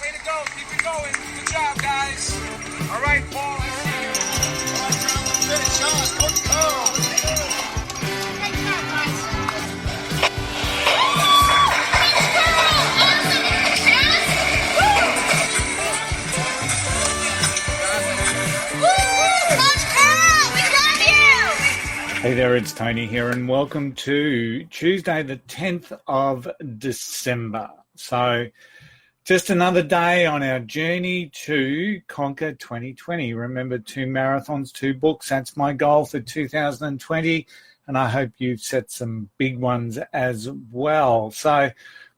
Way to go. Keep it going. Good job, guys. All right, Paul. I see you. All right, Travis. Finish on. Good call. Good job, guys. Hey there, it's Tony here, and welcome to Tuesday, the 10th of December. So, just another day on our journey to conquer 2020. Remember, 2 marathons, 2 books. That's my goal for 2020, and I hope you've set some big ones as well. So,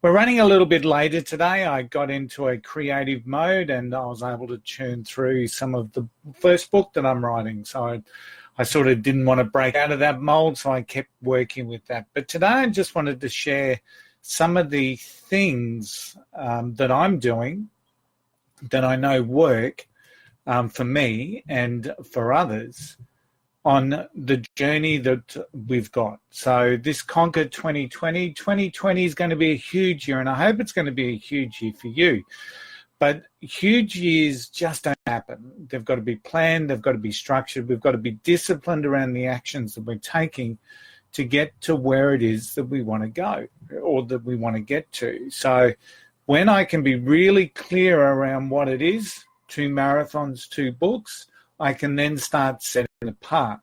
we're running a little bit later today. I got into a creative mode, and I was able to churn through some of the first book that I'm writing. So, I sort of didn't want to break out of that mold, so I kept working with that. But today I just wanted to share some of the things that I'm doing that I know work for me and for others on the journey that we've got. So this Conquer 2020, 2020 is going to be a huge year, and I hope it's going to be a huge year for you. But huge years just don't happen. They've got to be planned. They've got to be structured. We've got to be disciplined around the actions that we're taking to get to where it is that we want to go or that we want to get to. So when I can be really clear around what it is, 2 marathons, 2 books, I can then start setting the path.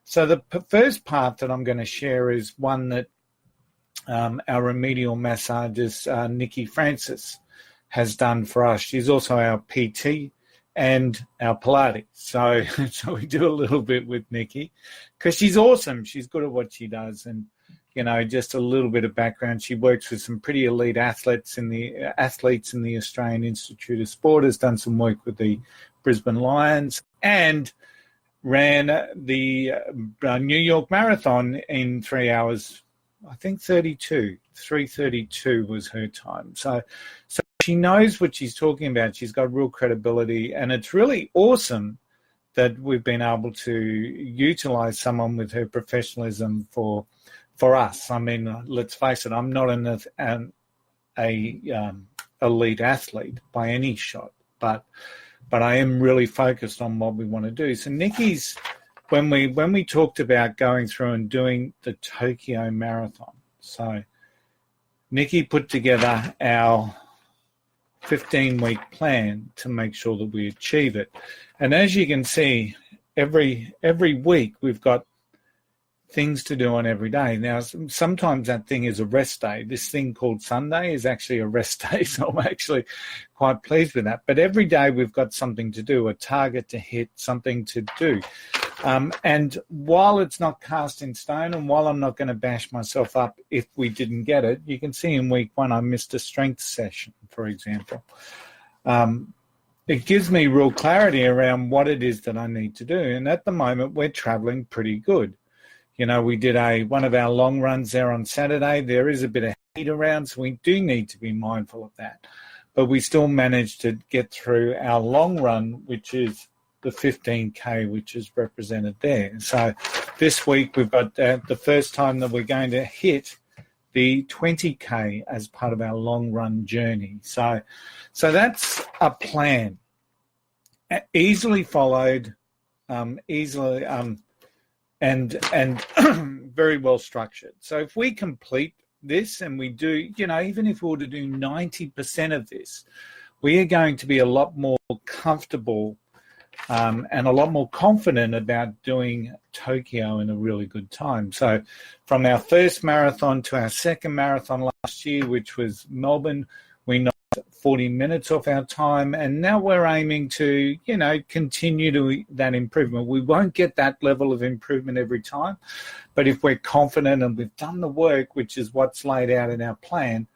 So the first path that I'm going to share is one that our remedial massagist, Nikki Francis, has done for us. She's also our PT and our Pilates. So we do a little bit with Nikki because she's awesome. She's good at what she does. And, you know, just a little bit of background. She works with some pretty elite athletes in the Australian Institute of Sport, has done some work with the Brisbane Lions and ran the New York Marathon in 3 hours, I think 3:32 was her time. So she knows what she's talking about. She's got real credibility, and it's really awesome that we've been able to utilize someone with her professionalism for us. I mean, let's face it, I'm not an elite athlete by any shot, but I am really focused on what we want to do. So Nikki's, when we talked about going through and doing the Tokyo Marathon, so Nikki put together our 15-week plan to make sure that we achieve it. And as you can see, every week we've got things to do on every day. Now, sometimes that thing is a rest day. This thing called Sunday is actually a rest day, so I'm actually quite pleased with that. But every day we've got something to do, a target to hit, something to do. And while it's not cast in stone, and while I'm not going to bash myself up if we didn't get it, you can see in week 1 I missed a strength session, for example. It gives me real clarity around what it is that I need to do. And at the moment, we're traveling pretty good. You know, we did one of our long runs there on Saturday. There is a bit of heat around, so we do need to be mindful of that. But we still managed to get through our long run, which is the 15K, which is represented there. So this week we've got the first time that we're going to hit the 20K as part of our long run journey. So that's a plan, easily followed, and very well structured. So if we complete this and we do, you know, even if we were to do 90% of this, we are going to be a lot more comfortable and a lot more confident about doing Tokyo in a really good time. So from our first marathon to our second marathon last year, which was Melbourne, we knocked 40 minutes off our time, and now we're aiming to, you know, continue that improvement. We won't get that level of improvement every time, but if we're confident and we've done the work, which is what's laid out in our plan,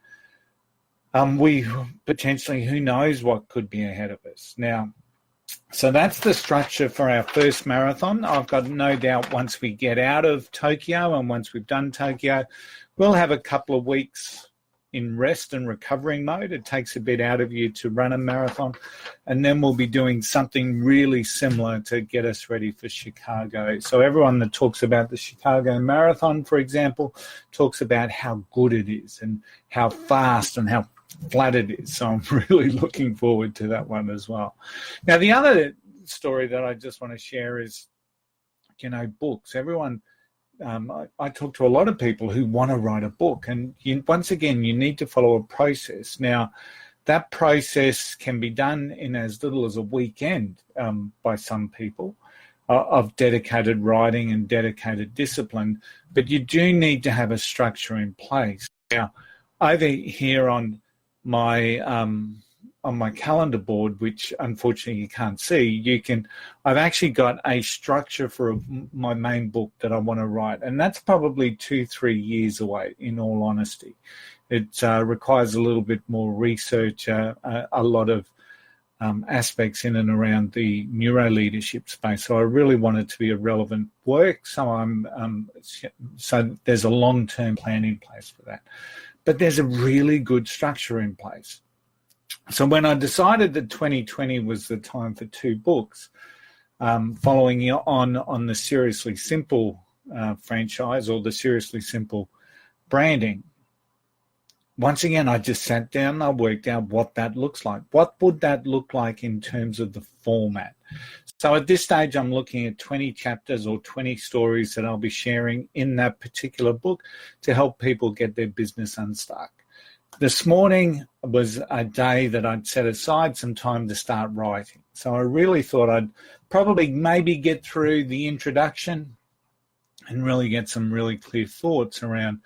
we potentially, who knows what could be ahead of us. Now, so that's the structure for our first marathon. I've got no doubt once we get out of Tokyo and once we've done Tokyo, we'll have a couple of weeks in rest and recovering mode. It takes a bit out of you to run a marathon. And then we'll be doing something really similar to get us ready for Chicago. So everyone that talks about the Chicago Marathon, for example, talks about how good it is and how fast and how flat it is. So I'm really looking forward to that one as well. Now, the other story that I just want to share is, books. Everyone, I talk to a lot of people who want to write a book, and once again, you need to follow a process. Now, that process can be done in as little as a weekend by some people of dedicated writing and dedicated discipline, but you do need to have a structure in place. Now, over here on my calendar board, which unfortunately you can't see, I've actually got a structure for my main book that I want to write, and that's probably 2-3 years away, in all honesty. It requires a little bit more research, a lot of aspects in and around the neuro-leadership space. So I really want it to be a relevant work. So there's a long-term plan in place for that. But there's a really good structure in place. So when I decided that 2020 was the time for 2 books, following on the Seriously Simple franchise, or the Seriously Simple branding, once again, I just sat down and I worked out what that looks like. What would that look like in terms of the format? So at this stage, I'm looking at 20 chapters or 20 stories that I'll be sharing in that particular book to help people get their business unstuck. This morning was a day that I'd set aside some time to start writing. So I really thought I'd probably maybe get through the introduction and really get some really clear thoughts around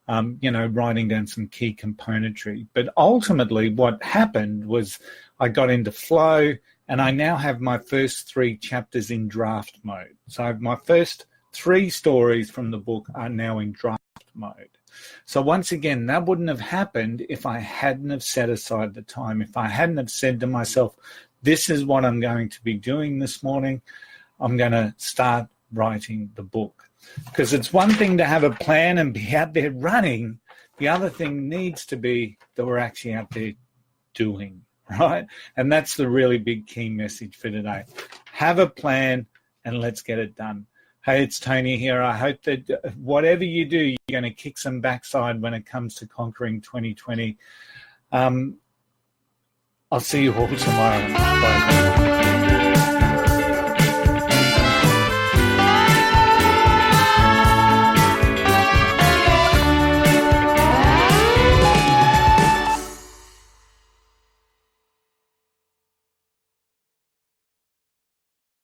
writing down some key componentry. But ultimately what happened was I got into flow, and I now have my first 3 chapters in draft mode. So my first 3 stories from the book are now in draft mode. So once again, that wouldn't have happened if I hadn't have set aside the time, if I hadn't have said to myself, this is what I'm going to be doing this morning. I'm going to start writing the book. Because it's one thing to have a plan and be out there running. The other thing needs to be that we're actually out there doing, right? And that's the really big key message for today. Have a plan and let's get it done. Hey, it's Tony here. I hope that whatever you do, you're going to kick some backside when it comes to conquering 2020. I'll see you all tomorrow. Bye.